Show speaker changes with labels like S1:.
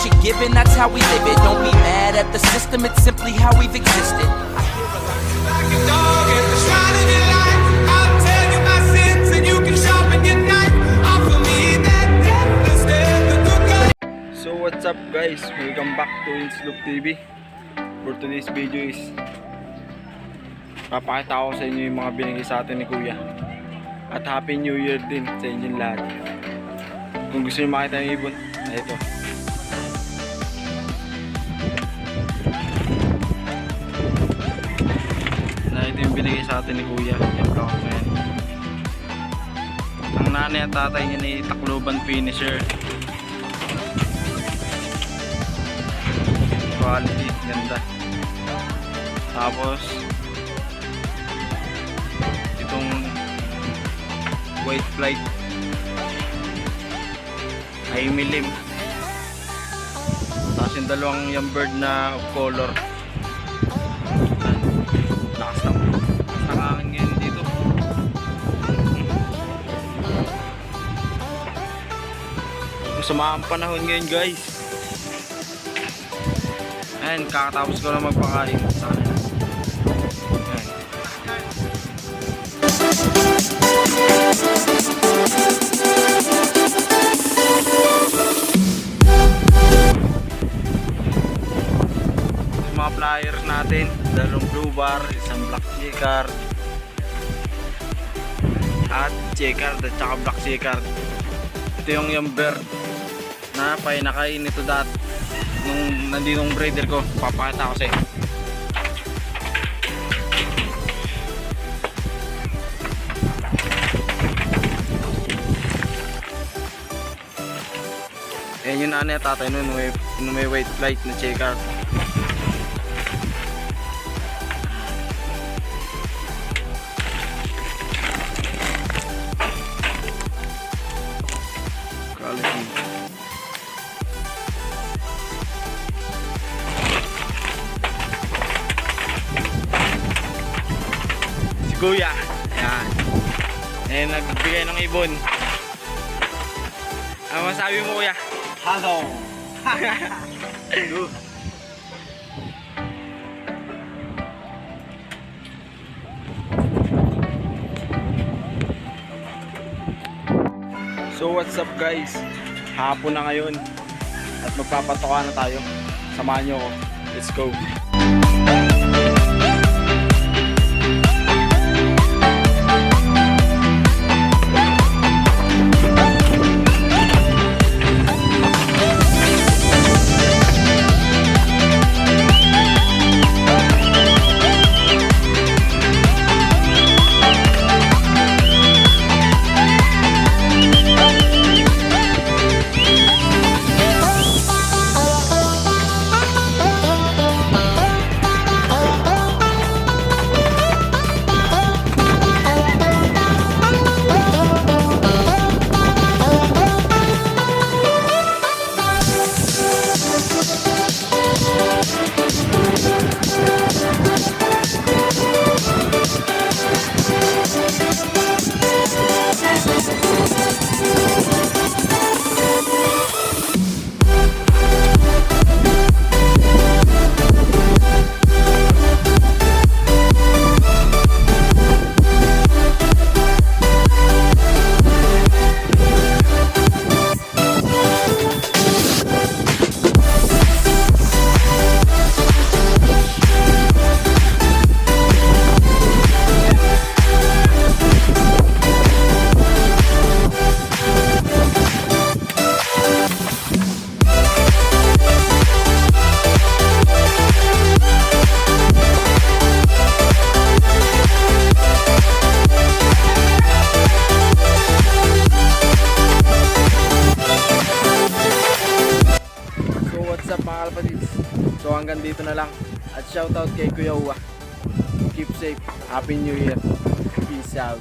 S1: what you're given, that's how we live it. Don't be mad at the system, it's simply how we've existed.
S2: Like a dog at the shrine of your life, I'll tell you my sins and you can sharpen your knife. Offer me that death instead of the gun.
S3: So what's up guys, welcome back to Insloop TV. For today's video is papakita ko sa inyo yung mga binigay sa atin ni Kuya. At Happy New Year din sa inyong lahat. Kung gusto nyo makita yung ibon, ay ito. Na ito yung binigay sa atin ni Kuya. Yung brown na yan. Ang nanay at tatay niya ni Tacloban Finisher. Quality, ganda. Tapos itong white flight ay milim. Tapos yung dalawang yung bird na color. Lakas ng hangin ngayon dito. Masama ang panahon ngayon guys. Ayan, kakatapos ko na magpakain sa kanila. Ayan. Yung mga flyers natin, dalawang blue bar, isang black J-card at J-card at saka black J-card. Ito yung bird na painakain nito dati nung nandito yung breeder ko. Papakita ko sa inyo. Ayan yung nanay at tatay nun, may white flight na J-card. Quality. Si Kuya, ayan. Ayan, nagbigay ng ibon. Ano masabi mo Kuya?
S4: Hello.
S3: So what's up guys? Hapon na ngayon at magpapatoka na tayo. Samahan nyo ako. Let's go. So hanggang dito na lang. At shoutout kay Kuya Uwa. Keep safe. Happy New Year. Peace out.